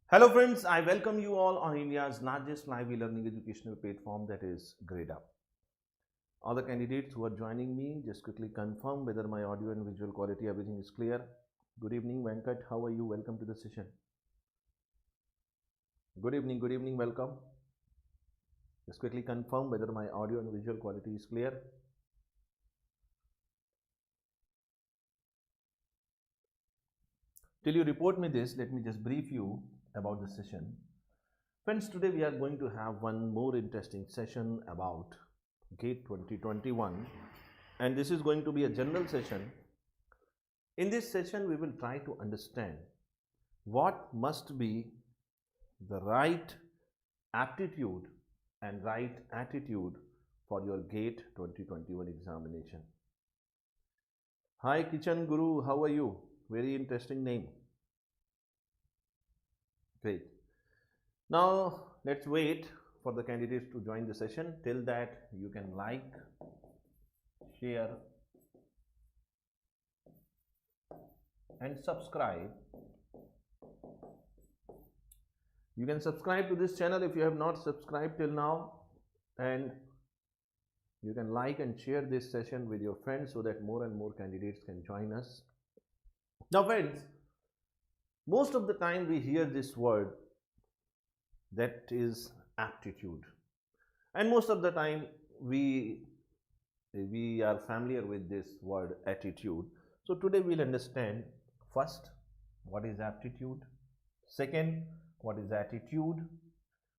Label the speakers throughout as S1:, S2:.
S1: Hello friends, I welcome you all on India's largest live e-learning educational platform, that is Gradeup. All the candidates who are joining me, just quickly confirm whether my audio and visual quality, everything is clear. Good evening, Venkat. How are you? Welcome to the session. Good evening, welcome. Just quickly confirm whether my audio and visual quality is clear. Till you report me this, let me just brief you about the session. Friends, today we are going to have one more interesting session about GATE 2021, and this is going to be a general session. In this session, we will try to understand what must be the right aptitude and right attitude for your GATE 2021 examination. Hi Kitchen Guru, how are you? Very interesting name. Great. Now let's wait for the candidates to join the session. Till that, you can like, share and subscribe. You can subscribe to this channel if you have not subscribed till now, and you can like and share this session with your friends so that more and more candidates can join us. Now friends, most of the time we hear this word, that is aptitude, and most of the time we are familiar with this word attitude. So today we'll understand first what is aptitude, second what is attitude,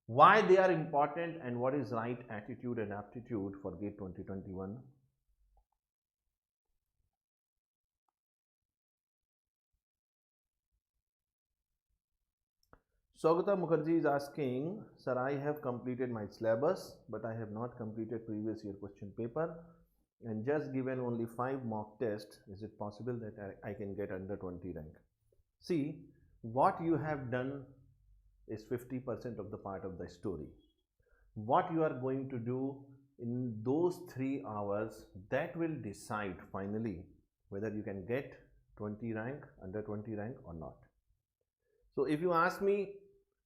S1: why they are important, and what is right attitude and aptitude for GATE 2021. Swagata Mukherjee is asking, sir, I have completed my syllabus, but I have not completed previous year question paper and just given only 5 mock tests. Is it possible that I can get under 20 rank? See, what you have done is 50% of the part of the story. What you are going to do in those 3 hours, that will decide finally whether you can get 20 rank, under 20 rank or not. So if you ask me,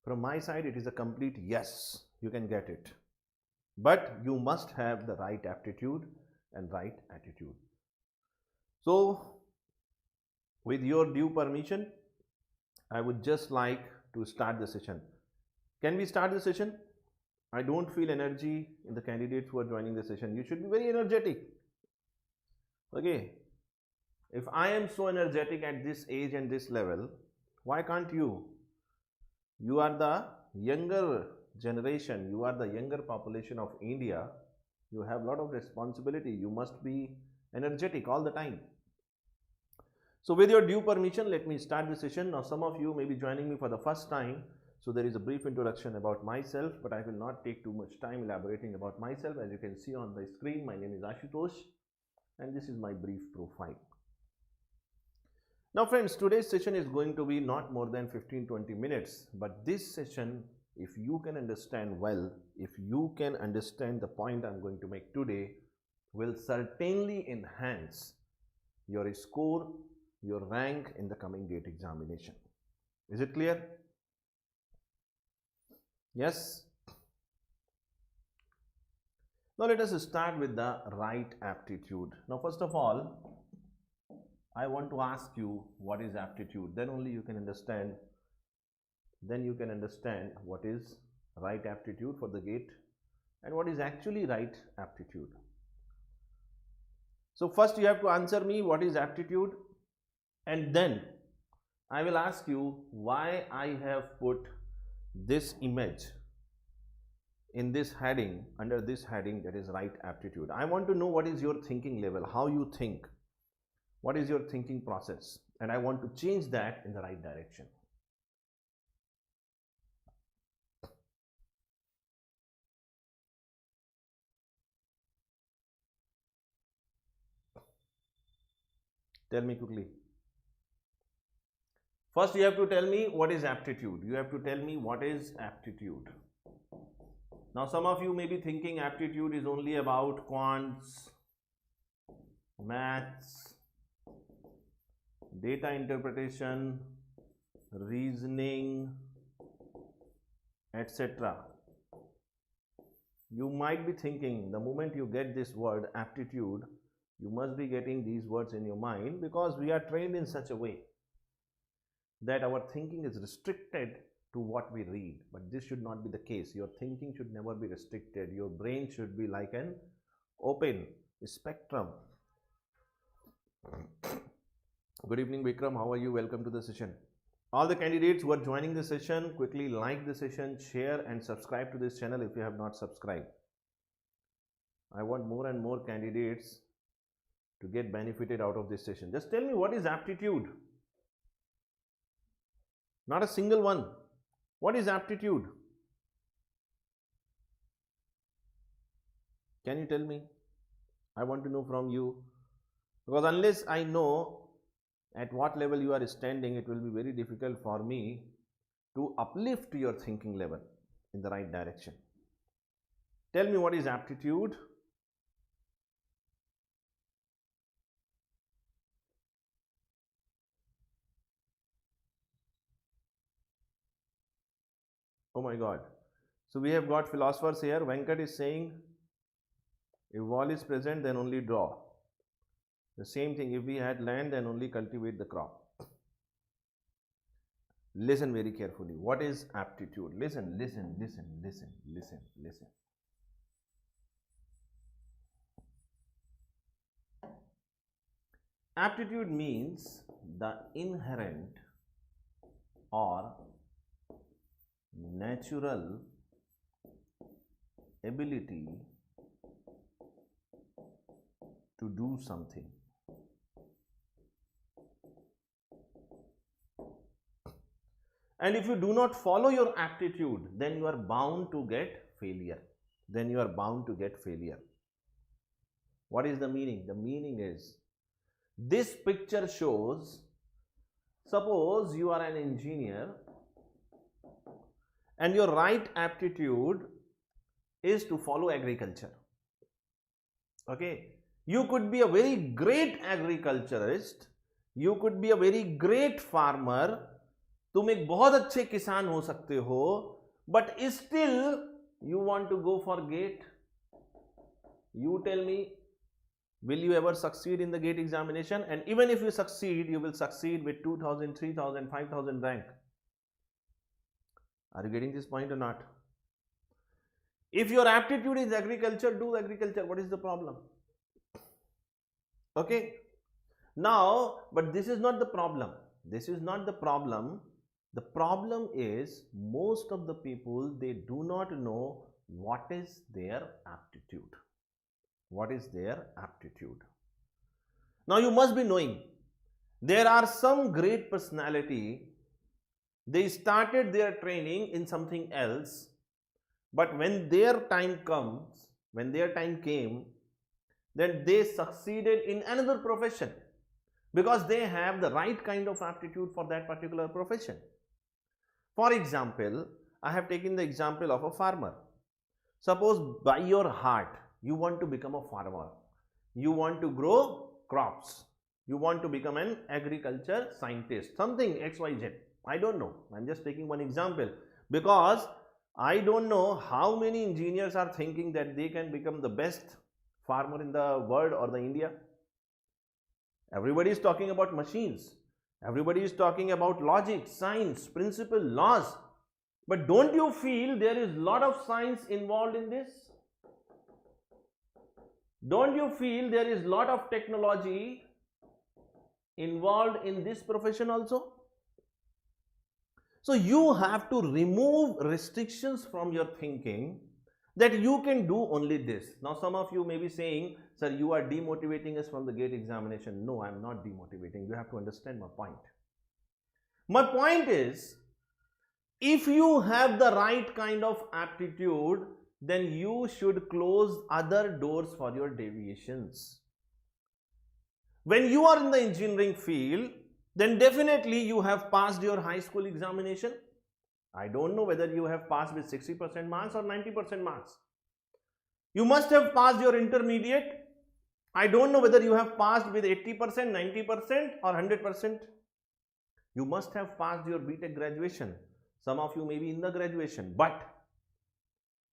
S1: from my side, it is a complete yes, you can get it. But you must have the right aptitude and right attitude. So with your due permission, I would just like to start the session. Can we start the session? I don't feel energy in the candidates who are joining the session. You should be very energetic. Okay. If I am so energetic at this age and this level, why can't you? You are the younger generation, you are the younger population of India. You have a lot of responsibility. You must be energetic all the time. So with your due permission, let me start the session. Now some of you may be joining me for the first time. So there is a brief introduction about myself, but I will not take too much time elaborating about myself. As you can see on the screen, my name is Ashutosh and this is my brief profile. Now friends, today's session is going to be not more than 15-20 minutes, but this session, if you can understand well, if you can understand the point I'm going to make today, will certainly enhance your score, your rank in the coming GATE examination. Is it clear? Yes? Now let us start with the right aptitude. Now first of all, I want to ask you what is aptitude. Then only you can understand. Then you can understand what is right aptitude for the GATE and what is actually right aptitude. So first you have to answer me what is aptitude, and then I will ask you why I have put this image in this heading, under this heading, that is right aptitude. I want to know what is your thinking level, how you think. What is your thinking process? And I want to change that in the right direction. Tell me quickly. First, you have to tell me what is aptitude. You have to tell me what is aptitude. Now some of you may be thinking aptitude is only about quants, maths, data interpretation, reasoning, etc. You might be thinking the moment you get this word aptitude, you must be getting these words in your mind, because we are trained in such a way that our thinking is restricted to what we read. But this should not be the case. Your thinking should never be restricted. Your brain should be like an open spectrum. Good evening, Vikram. How are you? Welcome to the session. All the candidates who are joining the session, quickly like the session, share and subscribe to this channel if you have not subscribed. I want more and more candidates to get benefited out of this session. Just tell me, what is aptitude? Not a single one. What is aptitude? Can you tell me? I want to know from you, because unless I know at what level you are standing, it will be very difficult for me to uplift your thinking level in the right direction. Tell me, what is aptitude? Oh my God. So we have got philosophers here. Venkat is saying, if wall is present, then only draw. The same thing, if we had land, then only cultivate the crop. Listen very carefully. What is aptitude? Listen, listen, listen, listen, listen, listen. Aptitude means the inherent or natural ability to do something. And if you do not follow your aptitude, then you are bound to get failure. What is the meaning? The meaning is, this picture shows, suppose you are an engineer and your right aptitude is to follow agriculture. Okay, you could be a very great agriculturist, you could be a very great farmer, तुम एक बहुत अच्छे किसान हो सकते हो, but still you want to go for GATE. You tell me, will you ever succeed in the GATE examination? And even if you succeed, you will succeed with 2000, 3000, 5000 rank. Are you getting this point or not? If your aptitude is agriculture, do agriculture. What is the problem? Okay. Now, but this is not the problem. This is not the problem. The problem is, most of the people, they do not know what is their aptitude. What is their aptitude? Now you must be knowing, there are some great personality, they started their training in something else, but when their time came, then they succeeded in another profession, because they have the right kind of aptitude for that particular profession. For example, I have taken the example of a farmer. Suppose by your heart, you want to become a farmer. You want to grow crops. You want to become an agriculture scientist. Something XYZ. I don't know. I'm just taking one example, because I don't know how many engineers are thinking that they can become the best farmer in the world or the India. Everybody is talking about machines. Everybody is talking about logic, science, principle, laws. But don't you feel there is a lot of science involved in this? Don't you feel there is a lot of technology involved in this profession also? So you have to remove restrictions from your thinking that you can do only this. Now some of you may be saying, sir, you are demotivating us from the GATE examination. No, I am not demotivating. You have to understand my point. My point is, if you have the right kind of aptitude, then you should close other doors for your deviations. When you are in the engineering field, then definitely you have passed your high school examination. I don't know whether you have passed with 60% marks or 90% marks. You must have passed your intermediate. I don't know whether you have passed with 80%, 90% or 100%. You must have passed your BTech graduation. Some of you may be in the graduation, but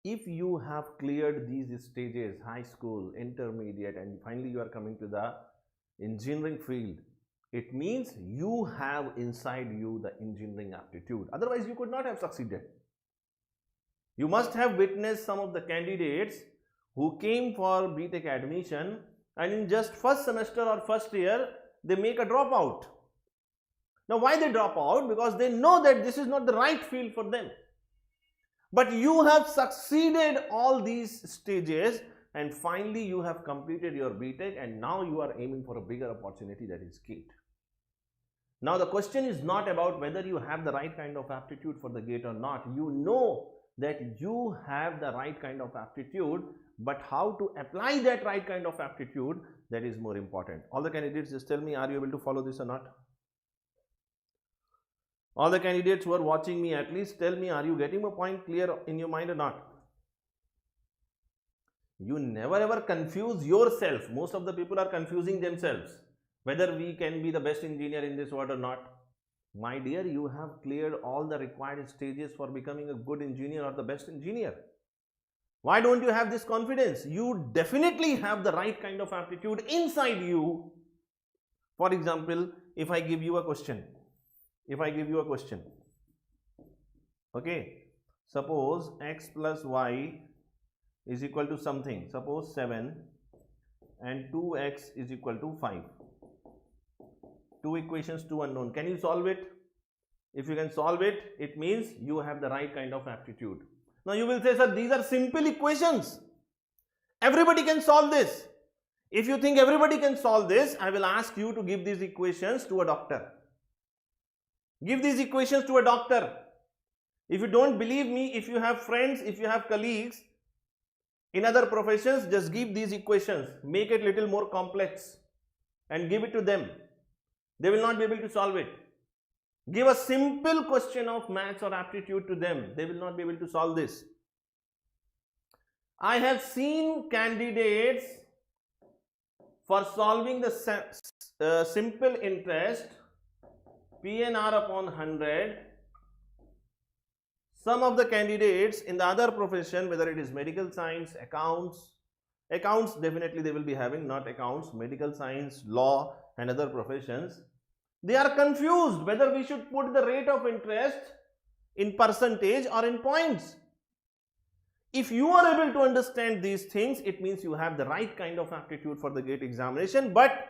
S1: if you have cleared these stages, high school, intermediate, and finally you are coming to the engineering field, it means you have inside you the engineering aptitude. Otherwise, you could not have succeeded. You must have witnessed some of the candidates who came for BTech admission, and in just first semester or first year, they make a dropout. Now, why they drop out? Because they know that this is not the right field for them. But you have succeeded all these stages, and finally you have completed your BTech, and now you are aiming for a bigger opportunity, that is GATE. Now the question is not about whether you have the right kind of aptitude for the GATE or not. You know that you have the right kind of aptitude, but how to apply that right kind of aptitude, that is more important. All the candidates, just tell me, are you able to follow this or not? All the candidates who are watching me, at least tell me, are you getting my point clear in your mind or not? You never ever confuse yourself. Most of the people are confusing themselves, whether we can be the best engineer in this world or not. My dear, you have cleared all the required stages for becoming a good engineer or the best engineer. Why don't you have this confidence? You definitely have the right kind of aptitude inside you. For example, if I give you a question, okay, suppose x plus y is equal to something, suppose 7, and 2x is equal to 5. Two equations, two unknown. Can you solve it? If you can solve it, it means you have the right kind of aptitude. Now you will say, sir, these are simple equations. Everybody can solve this. If you think everybody can solve this, I will ask you to give these equations to a doctor. Give these equations to a doctor. If you don't believe me, if you have friends, if you have colleagues in other professions, just give these equations, make it little more complex and give it to them. They will not be able to solve it. Give a simple question of maths or aptitude to them. They will not be able to solve this. I have seen candidates for solving the simple interest PNR upon 100. Some of the candidates in the other profession, whether it is medical science, accounts definitely they will be having, not accounts, medical science, law and other professions, they are confused whether we should put the rate of interest in percentage or in points. If you are able to understand these things, it means you have the right kind of aptitude for the GATE examination. But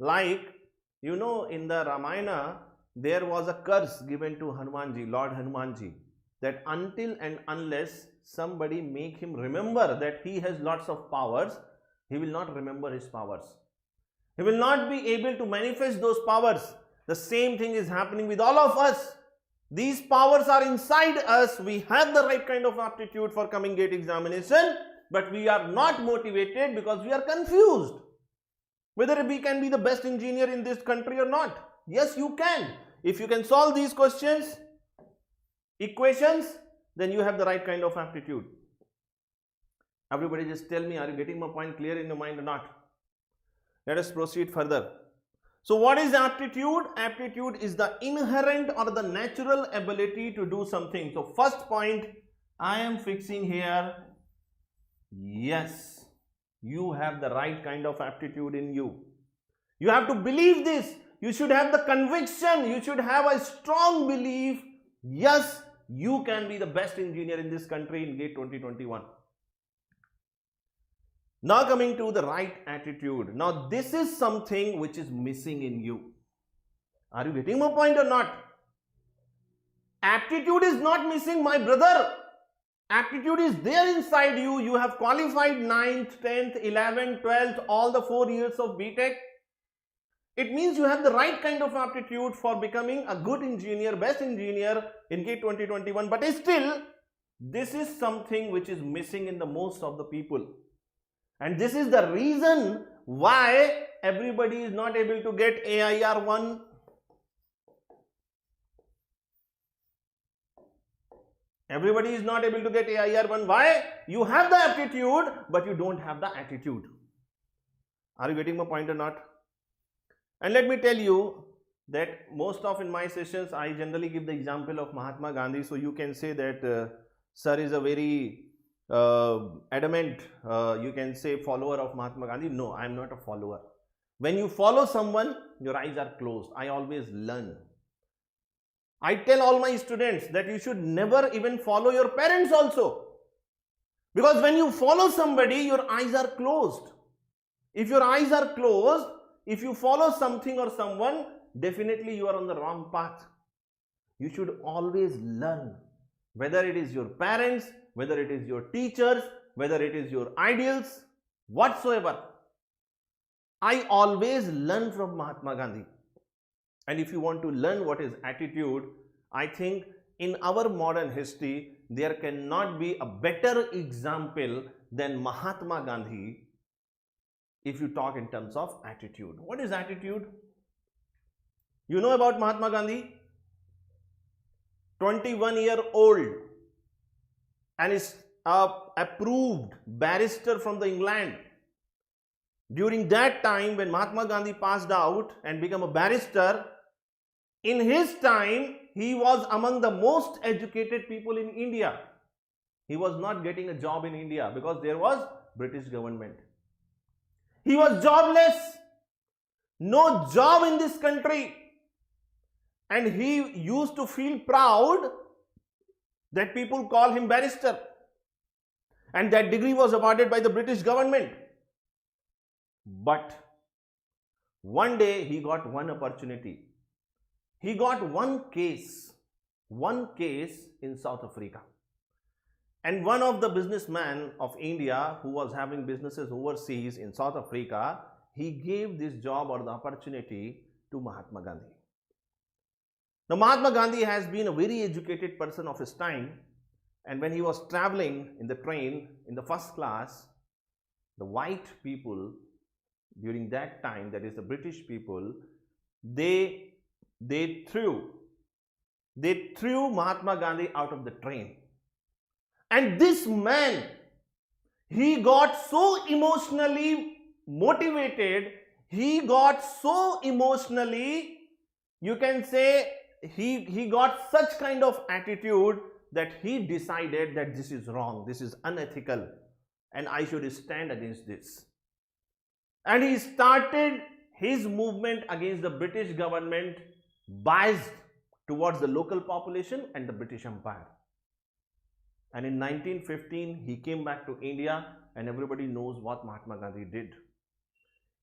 S1: like, you know, in the Ramayana, there was a curse given to Hanumanji, Lord Hanumanji, that until and unless somebody make him remember that he has lots of powers, he will not remember his powers. He will not be able to manifest those powers. The same thing is happening with all of us. These powers are inside us. We have the right kind of aptitude for coming GATE examination, but we are not motivated because we are confused whether we can be the best engineer in this country or not. Yes, you can. If you can solve these equations, then you have the right kind of aptitude. Everybody just tell me, are you getting my point clear in your mind or not? Let us proceed further. So what is aptitude? Aptitude is the inherent or the natural ability to do something. So first point I am fixing here, yes, you have the right kind of aptitude in you. You have to believe this. You should have the conviction. You should have a strong belief. Yes, you can be the best engineer in this country in GATE 2021. Now coming to the right attitude. Now this is something which is missing in you. Are you getting my point or not? Aptitude is not missing, my brother. Aptitude is there inside you. You have qualified 9th, 10th, 11th, 12th, all the 4 years of BTech. It means you have the right kind of aptitude for becoming a good engineer, best engineer in GATE 2021. But still, this is something which is missing in the most of the people. And this is the reason why everybody is not able to get AIR 1. Everybody is not able to get AIR1. Why? You have the aptitude, but you don't have the attitude. Are you getting my point or not? And let me tell you that most of in my sessions, I generally give the example of Mahatma Gandhi. So you can say that sir is a very adamant, you can say, follower of Mahatma Gandhi. No, I am not a follower. When you follow someone, your eyes are closed. I always learn. I tell all my students that you should never even follow your parents also. Because when you follow somebody, your eyes are closed. If your eyes are closed, if you follow something or someone, definitely you are on the wrong path. You should always learn. Whether it is your parents, whether it is your teachers, whether it is your ideals, whatsoever. I always learn from Mahatma Gandhi. And if you want to learn what is attitude, I think in our modern history, there cannot be a better example than Mahatma Gandhi if you talk in terms of attitude. What is attitude? You know about Mahatma Gandhi? 21-year-old and is approved barrister from the England. During that time when Mahatma Gandhi passed out and became a barrister, in his time, he was among the most educated people in India. He was not getting a job in India because there was British government. He was jobless. No job in this country. And he used to feel proud that people call him barrister. And that degree was awarded by the British government. But one day he got one opportunity. He got one case in South Africa. And one of the businessmen of India who was having businesses overseas in South Africa, he gave this job or the opportunity to Mahatma Gandhi. Now Mahatma Gandhi has been a very educated person of his time, and when he was traveling in the train in the first class, the white people during that time, that is the British people, they threw Mahatma Gandhi out of the train. And this man, he got so emotionally motivated, he got so emotionally, you can say, he got such kind of attitude that he decided that this is wrong, this is unethical, and I should stand against this. And he started his movement against the British government biased towards the local population and the British Empire. And in 1915, he came back to India, and everybody knows what Mahatma Gandhi did.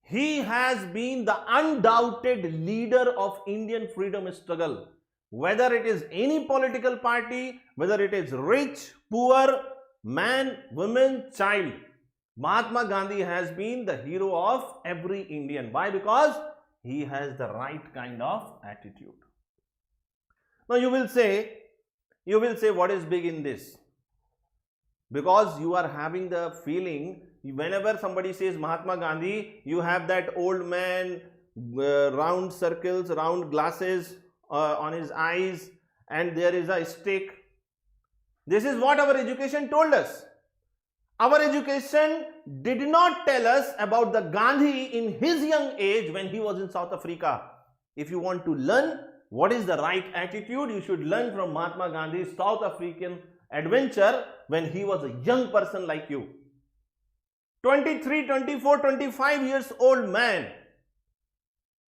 S1: He has been the undoubted leader of Indian freedom struggle. Whether it is any political party, whether it is rich, poor, man, woman, child, Mahatma Gandhi has been the hero of every Indian. Why? Because he has the right kind of attitude. Now you will say, what is big in this? Because you are having the feeling, whenever somebody says Mahatma Gandhi, you have that old man, round circles, round glasses on his eyes, and there is a stick. This is what our education told us. Our education did not tell us about the Gandhi in his young age when he was in South Africa. If you want to learn what is the right attitude, you should learn from Mahatma Gandhi's South African adventure when he was a young person like you. 23, 24, 25 years old man.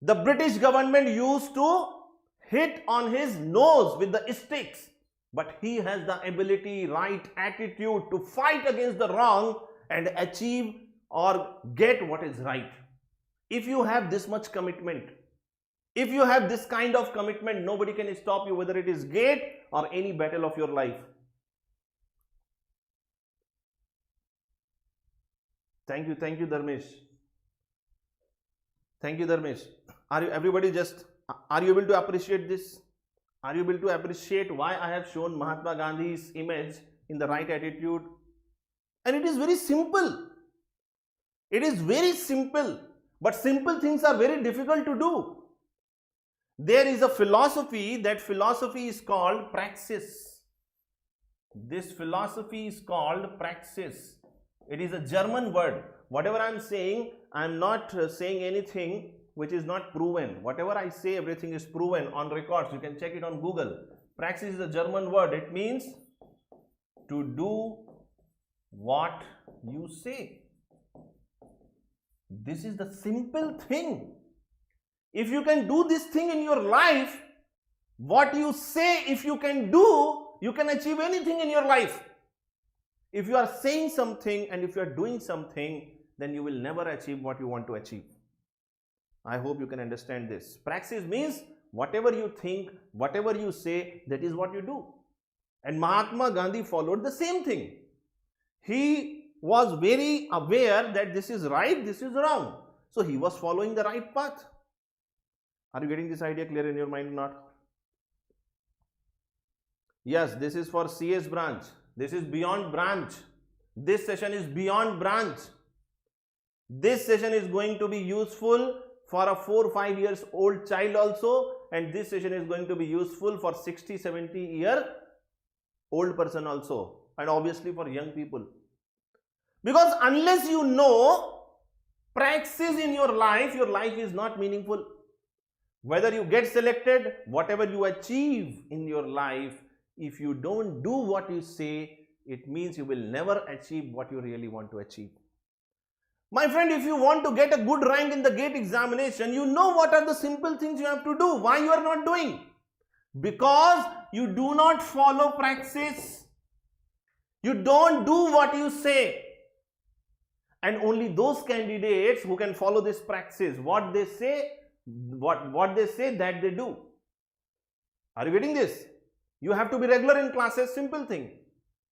S1: The British government used to hit on his nose with the sticks. But he has the ability, right attitude to fight against the wrong and achieve or get what is right. If you have this much commitment, if you have this kind of commitment, nobody can stop you, whether it is GATE or any battle of your life. Thank you, Dharmesh. Thank you, Dharmesh. Are you able to appreciate this? Are you able to appreciate why I have shown Mahatma Gandhi's image in the right attitude? And it is very simple. It is very simple. But simple things are very difficult to do. There is a philosophy, that philosophy is called praxis. This philosophy is called praxis. It is a German word. Whatever I am saying, I am not saying anything which is not proven. Whatever I say, everything is proven on records. You can check it on Google. Praxis is a German word. It means to do what you say. This is the simple thing. If you can do this thing in your life, what you say, if you can do, you can achieve anything in your life. If you are saying something and if you are doing something, then you will never achieve what you want to achieve. I hope you can understand this. Praxis means whatever you think, whatever you say, that is what you do. And Mahatma Gandhi followed the same thing. He was very aware that this is right, this is wrong. So he was following the right path. Are you getting this idea clear in your mind or not? Yes, this is for CS branch. This is beyond branch. This session is beyond branch. This session is going to be useful for a 4 or 5 years old child also, and this session is going to be useful for 60-70-year old person also, and obviously for young people. Because unless you know praxis in your life is not meaningful. Whether you get selected, whatever you achieve in your life, if you don't do what you say, it means you will never achieve what you really want to achieve. My friend, if you want to get a good rank in the GATE examination, you know what are the simple things you have to do. Why you are not doing? Because you do not follow praxis. You don't do what you say. And only those candidates who can follow this praxis, what they say, what they say, that they do. Are you getting this? You have to be regular in classes, simple thing.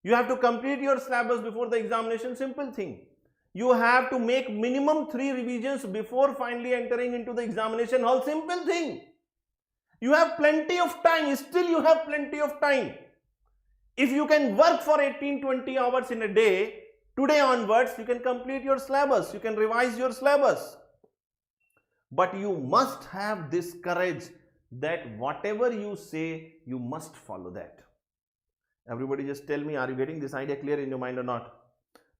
S1: You have to complete your syllabus before the examination, simple thing. You have to make minimum 3 revisions before finally entering into the examination hall, simple thing. You have plenty of time, still you have plenty of time. If you can work for 18-20 hours in a day, today onwards, you can complete your syllabus, you can revise your syllabus. But you must have this courage that whatever you say, you must follow that. Everybody just tell me, are you getting this idea clear in your mind or not?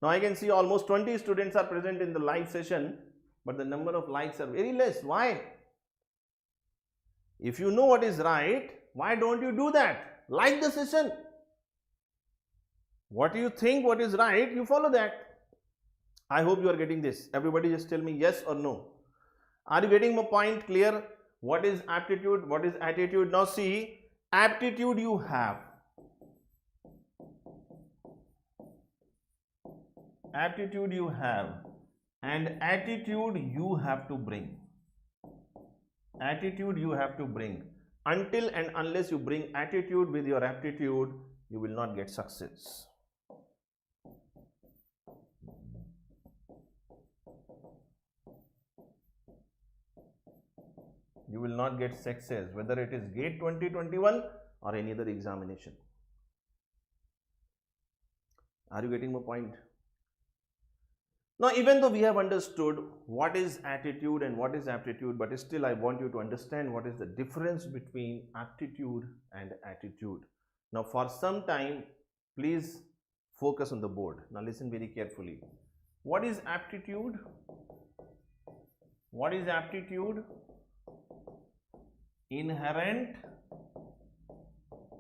S1: Now I can see almost 20 students are present in the live session, but the number of likes are very less. Why? If you know what is right, why don't you do that? Like the session. What you think, what is right, you follow that. I hope you are getting this. Everybody just tell me yes or no. Are you getting my point clear? What is aptitude? What is attitude? Now see, aptitude you have. Aptitude you have, and attitude you have to bring. Attitude you have to bring. Until and unless you bring attitude with your aptitude, you will not get success. You will not get success, whether it is GATE 2021 or any other examination. Are you getting my point? Now, even though we have understood what is attitude and what is aptitude, but still I want you to understand what is the difference between aptitude and attitude. Now, for some time, please focus on the board. Now, listen very carefully. What is aptitude? What is aptitude? Inherent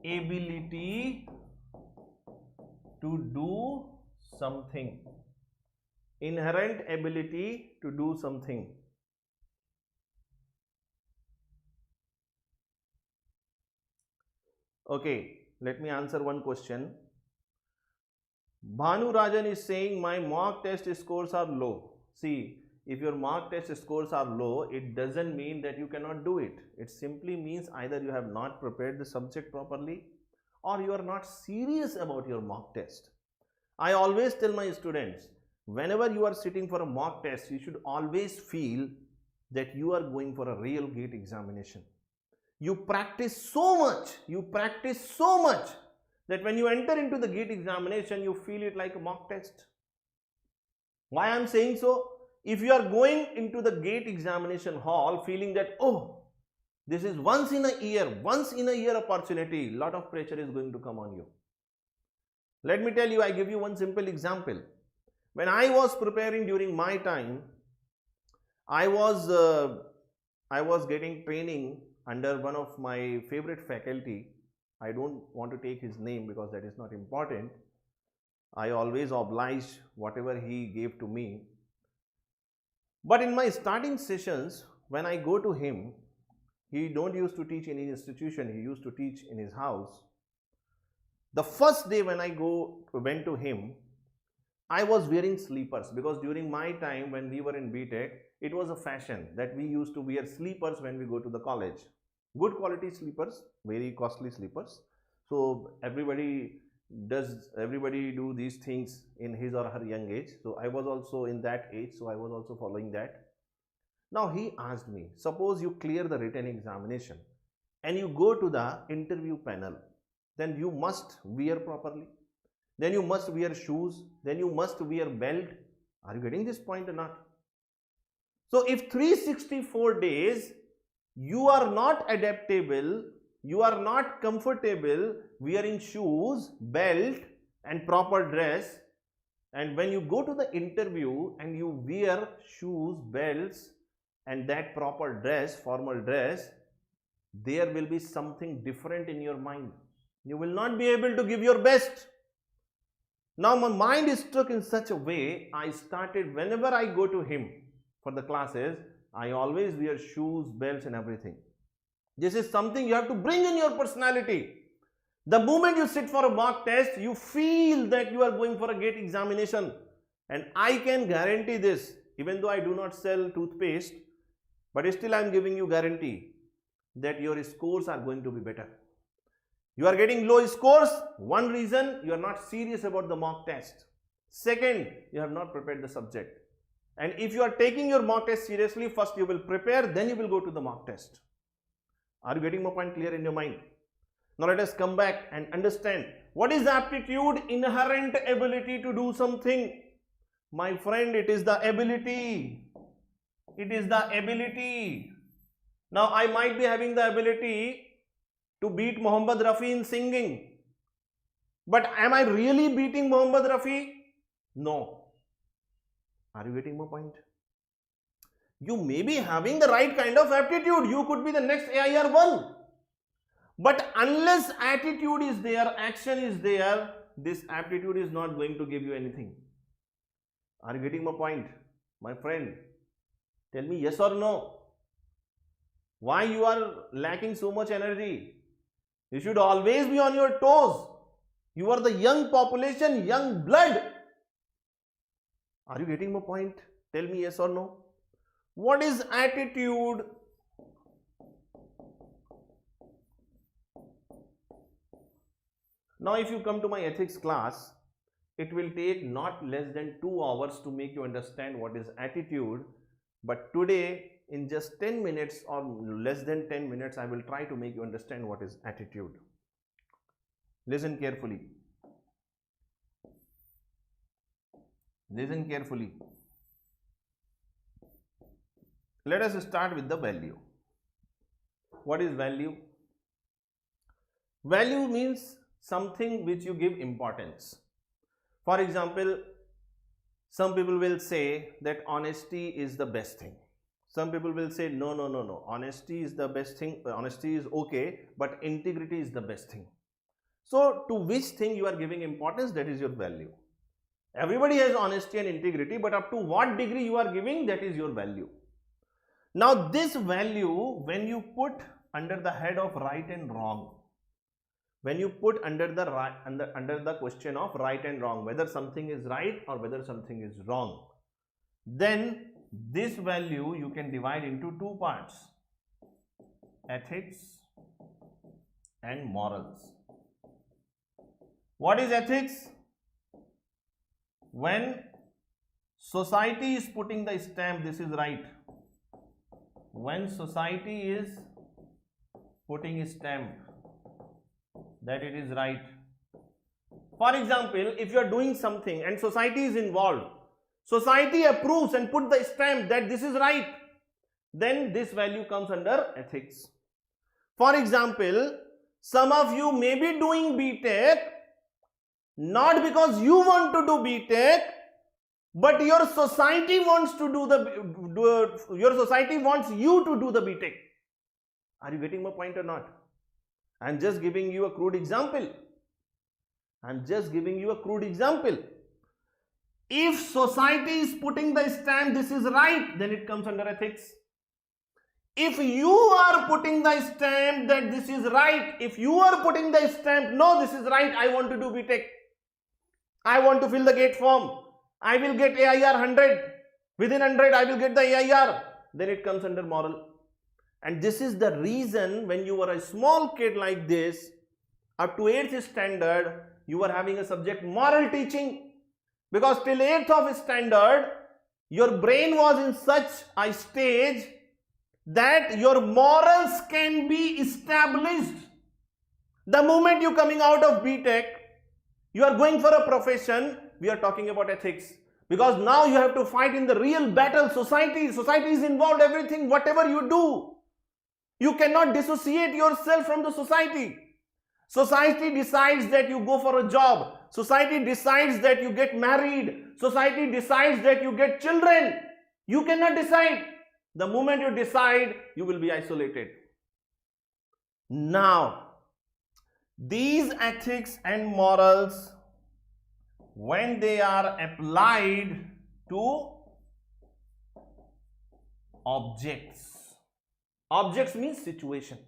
S1: ability to do something. Inherent ability to do something. Okay, let me answer one question. Bhanu Rajan is saying my mock test scores are low. See, if your mock test scores are low, it doesn't mean that you cannot do it. It simply means either you have not prepared the subject properly or you are not serious about your mock test. I always tell my students, whenever you are sitting for a mock test, you should always feel that you are going for a real GATE examination. You practice so much that when you enter into the GATE examination, you feel it like a mock test. Why I am saying so? If you are going into the GATE examination hall feeling that, oh, this is once in a year opportunity, lot of pressure is going to come on you. Let me tell you, I give you one simple example. When I was preparing during my time, I was getting training under one of my favorite faculty. I don't want to take his name because that is not important. I always oblige whatever he gave to me. But in my starting sessions, when I go to him, he don't used to teach in his institution, he used to teach in his house. The first day when I went to him, I was wearing sleepers because during my time when we were in BTech, it was a fashion that we used to wear sleepers when we go to the college. Good quality sleepers, very costly sleepers. So everybody do these things in his or her young age. So I was also in that age, so I was also following that. Now he asked me, suppose you clear the written examination and you go to the interview panel, then you must wear properly, then you must wear shoes, then you must wear belt. Are you getting this point or not? So if 364 days you are not adaptable, you are not comfortable wearing shoes, belt and proper dress, and when you go to the interview and you wear shoes, belts and that proper dress, formal dress, there will be something different in your mind. You will not be able to give your best. Now my mind is struck in such a way, I started, whenever I go to him for the classes, I always wear shoes, belts and everything. This is something you have to bring in your personality. The moment you sit for a mock test, you feel that you are going for a GATE examination. And I can guarantee this, even though I do not sell toothpaste, but still I am giving you guarantee that your scores are going to be better. You are getting low scores, one reason you are not serious about the mock test. Second, you have not prepared the subject. And if you are taking your mock test seriously, first you will prepare, then you will go to the mock test. Are you getting my point clear in your mind? Now let us come back and understand what is aptitude, inherent ability to do something. My friend, it is the ability. It is the ability. Now I might be having the ability to beat Mohammad Rafi in singing. But am I really beating Mohammad Rafi? No. Are you getting my point? You may be having the right kind of aptitude. You could be the next AIR1. But unless attitude is there, action is there, this aptitude is not going to give you anything. Are you getting my point? My friend, tell me yes or no. Why you are lacking so much energy? You should always be on your toes. You are the young population, young blood. Are you getting my point? Tell me yes or no. What is attitude? Now if you come to my ethics class, it will take not less than 2 hours to make you understand what is attitude. But today, in just 10 minutes or less than 10 minutes, I will try to make you understand what is attitude. Listen carefully. Listen carefully. Let us start with the value. What is value? Value means something which you give importance. For example, some people will say that honesty is the best thing. Some people will say no. Honesty is the best thing. Honesty is okay, but integrity is the best thing. So to which thing you are giving importance, that is your value. Everybody has honesty and integrity, but up to what degree you are giving, that is your value. Now this value, when you put under the head of right and wrong, when you put under the question of right and wrong, whether something is right or whether something is wrong, then this value you can divide into two parts: ethics and morals. What is ethics? When society is putting the stamp, this is right. When society is putting a stamp that it is right. For example, if you are doing something and society is involved, society approves and put the stamp that this is right, then this value comes under ethics. For example, some of you may be doing BTech Not because you want to do BTech, but your society wants to your society wants you to do the BTech. Are you getting my point or not? I'm just giving you a crude example. If society is putting the stamp, this is right, then it comes under ethics. If you are putting the stamp that this is right, if you are putting the stamp, no, this is right, I want to do BTech, I want to fill the GATE form, I will get AIR 100, within 100 I will get the AIR, then it comes under moral. And this is the reason when you were a small kid like this, up to 8th standard, you were having a subject moral teaching, because till 8th of standard, your brain was in such a stage that your morals can be established. The moment you coming out of BTech, you are going for a profession, we are talking about ethics. Because now you have to fight in the real battle. Society is involved, everything, whatever you do. You cannot dissociate yourself from the society. Society decides that you go for a job. Society decides that you get married. Society decides that you get children. You cannot decide. The moment you decide, you will be isolated. Now, these ethics and morals, when they are applied to objects, objects means situation.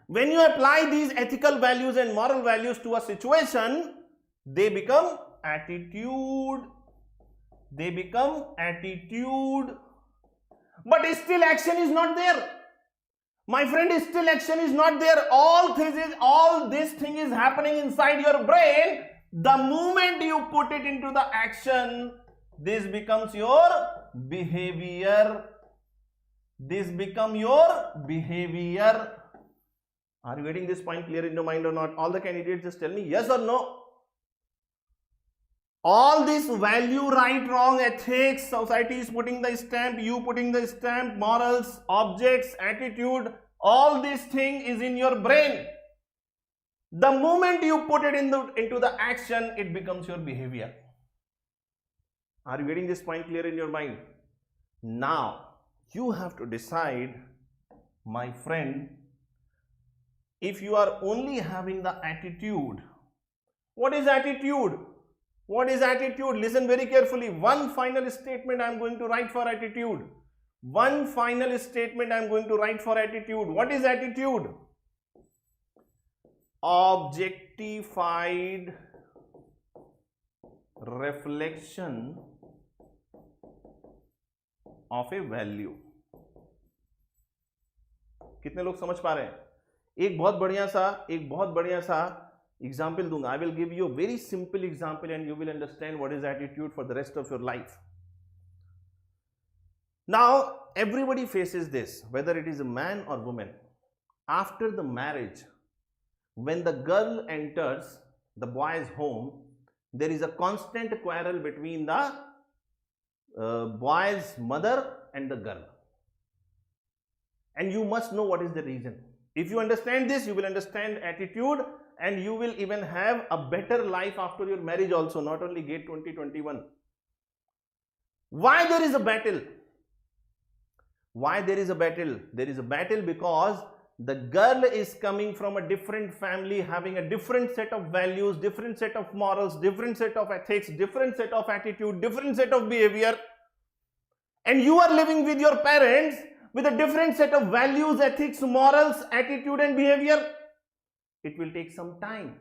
S1: When you apply these ethical values and moral values to a situation, they become attitude. They become attitude. But still action is not there. My friend, still action is not there. All this thing is happening inside your brain. The moment you put it into the action, this becomes your behavior. This becomes your behavior. Are you getting this point clear in your mind or not? All the candidates just tell me yes or no. All this value, right, wrong, ethics, society is putting the stamp, you putting the stamp, morals, objects, attitude, all this thing is in your brain. The moment you put it into the action, it becomes your behavior. Are you getting this point clear in your mind? Now, you have to decide, my friend, if you are only having the attitude. What is attitude? What is attitude? Listen very carefully. One final statement I am going to write for attitude. One final statement I am going to write for attitude. What is attitude? Objectified reflection of a value. कितने लोग समझ पा रहे हैं? एक बहुत बढ़िया सा एग्जाम्पल दूंगा. I will give you a very simple example and you will understand what is attitude for the rest of your life. Now, everybody faces this, whether it is a man or woman. After the marriage, when the girl enters the boy's home, there is a constant quarrel between the boy's mother and the girl. And you must know what is the reason. If you understand this, you will understand attitude and you will even have a better life after your marriage also, not only GATE 2021. Why there is a battle? Why there is a battle? There is a battle because the girl is coming from a different family, having a different set of values, different set of morals, different set of ethics, different set of attitude, different set of behavior. And you are living with your parents with a different set of values, ethics, morals, attitude and behavior. It will take some time.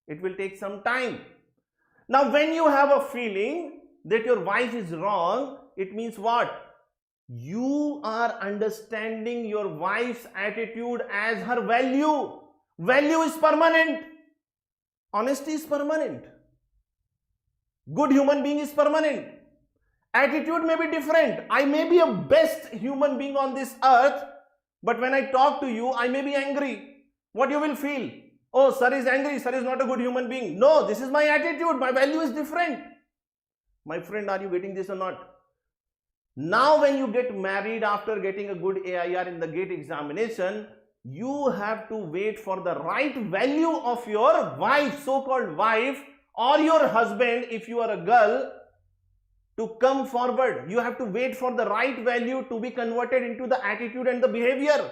S1: It will take some time. Now, when you have a feeling that your wife is wrong, it means what? You are understanding your wife's attitude as her value. Value is permanent. Honesty is permanent. Good human being is permanent. Attitude may be different. I may be a best human being on this earth, but when I talk to you, I may be angry. What you will feel? Oh, sir is angry, sir is not a good human being. No, this is my attitude, my value is different. My friend, are you getting this or not? Now when you get married after getting a good AIR in the GATE examination, you have to wait for the right value of your wife, so-called wife, or your husband, if you are a girl, to come forward. You have to wait for the right value to be converted into the attitude and the behavior.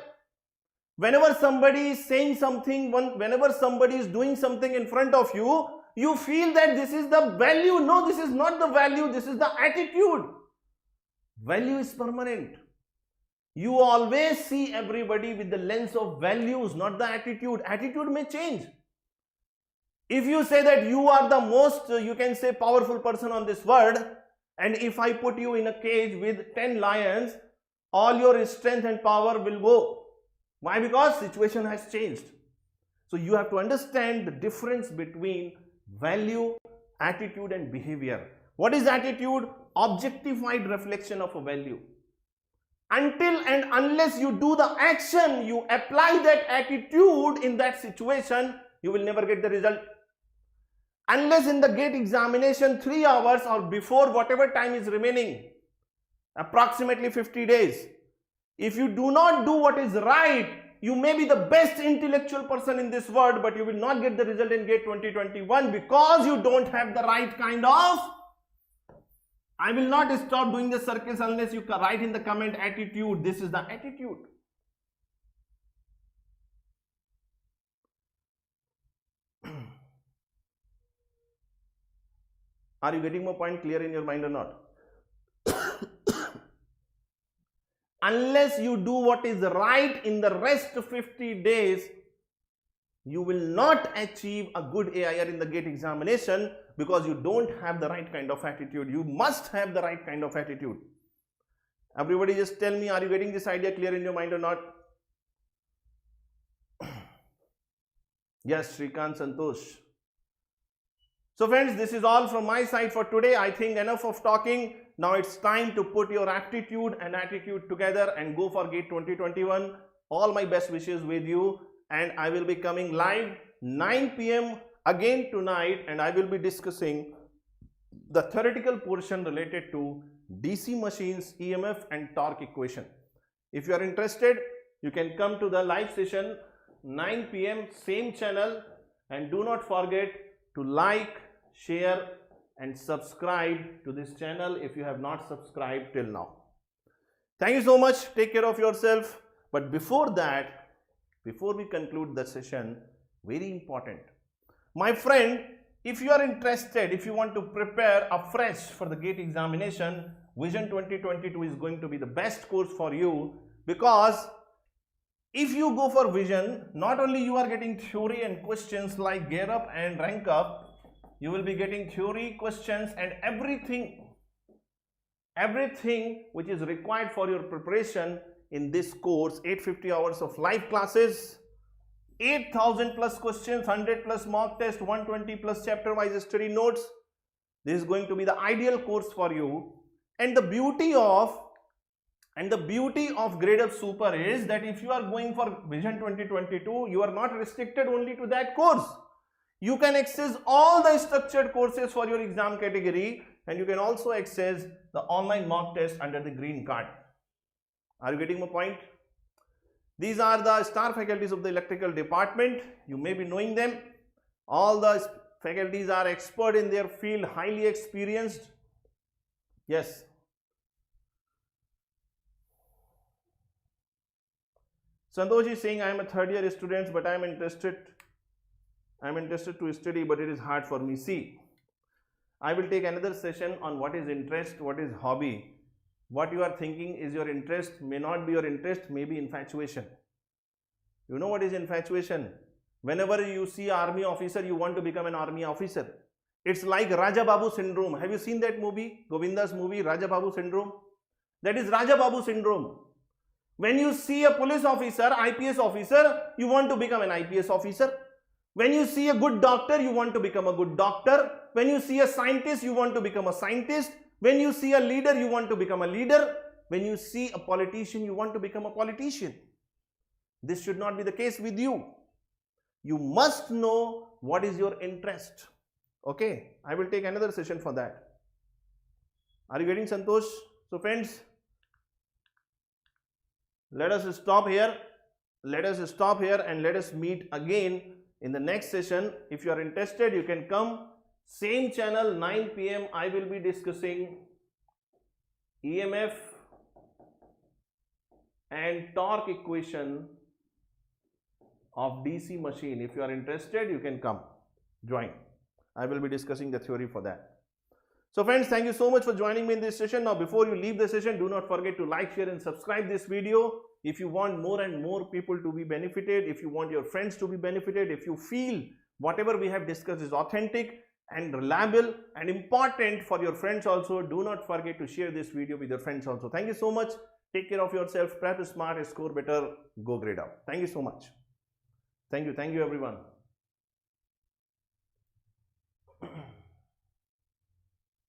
S1: Whenever somebody is saying something, whenever somebody is doing something in front of you, you feel that this is the value. No, this is not the value, this is the attitude. Value is permanent. You always see everybody with the lens of values, not the attitude. Attitude may change. If you say that you are the most, you can say, powerful person on this world, and if I put you in a cage with 10 lions, all your strength and power will go. Why? Because situation has changed. So you have to understand the difference between value, attitude and behavior. What is attitude? Objectified reflection of a value. Until and unless you do the action, you apply that attitude in that situation, you will never get the result. Unless in the GATE examination 3 hours or before, whatever time is remaining, approximately 50 days, if you do not do what is right, you may be the best intellectual person in this world, but you will not get the result in GATE 2021 because you don't have the right kind of. I will not stop doing the circles unless you write in the comment attitude. This is the attitude. Are you getting my point clear in your mind or not? Unless you do what is right in the rest 50 days, you will not achieve a good AIR in the GATE examination because you don't have the right kind of attitude. You must have the right kind of attitude. Everybody just tell me, are you getting this idea clear in your mind or not? Yes, Shrikant, Santosh. So friends, this is all from my side for today. I think enough of talking. Now it's time to put your aptitude and attitude together and go for GATE 2021. All my best wishes with you, and I will be coming live 9 p.m. again tonight, and I will be discussing the theoretical portion related to DC machines, EMF and torque equation. If you are interested, you can come to the live session 9 p.m. same channel, and do not forget to like, share and subscribe to this channel if you have not subscribed till now. Thank you so much. Take care of yourself. But before that, before we conclude the session, very important. My friend, if you are interested, if you want to prepare afresh for the GATE examination, Vision 2022 is going to be the best course for you, because if you go for Vision, not only you are getting theory and questions like Gear Up and Rank Up, you will be getting theory, questions and everything which is required for your preparation in this course. 850 hours of live classes, 8,000 plus questions, 100 plus mock test, 120 plus chapter wise study notes. This is going to be the ideal course for you. And the beauty of Gradeup Super is that if you are going for Vision 2022, you are not restricted only to that course. You can access all the structured courses for your exam category, and you can also access the online mock test under the green card. Are you getting my point? These are the star faculties of the electrical department. You may be knowing them. All the faculties are expert in their field, highly experienced. Yes. Santosh is saying, I am a third year student, but I am interested to study, but it is hard for me. See, I will take another session on what is interest, what is hobby. What you are thinking is your interest may not be your interest, may be infatuation. You know what is infatuation? Whenever you see army officer, you want to become an army officer. It's like Raja Babu syndrome. Have you seen that movie, Govinda's movie, Raja Babu syndrome? That is Raja Babu syndrome. When you see a police officer, IPS officer, you want to become an IPS officer. When you see a good doctor, you want to become a good doctor. When you see a scientist, you want to become a scientist. When you see a leader, you want to become a leader. When you see a politician, you want to become a politician. This should not be the case with you. You must know what is your interest. Okay, I will take another session for that. Are you getting Santosh? So friends, let us stop here. Let us stop here and let us meet again in the next session. If you are interested, you can come Same channel, 9 p.m. I will be discussing EMF and torque equation of DC machine. If you are interested, you can come join. I will be discussing the theory for that. So friends, thank you so much for joining me in this session. Now before you leave the session, do not forget to like, share and subscribe this video. If you want more and more people to be benefited, if you want your friends to be benefited, if you feel whatever we have discussed is authentic and reliable and important for your friends also, do not forget to share this video with your friends also. Thank you so much. Take care of yourself. Prep smart, score better, go grade up. Thank you so much. Thank you everyone.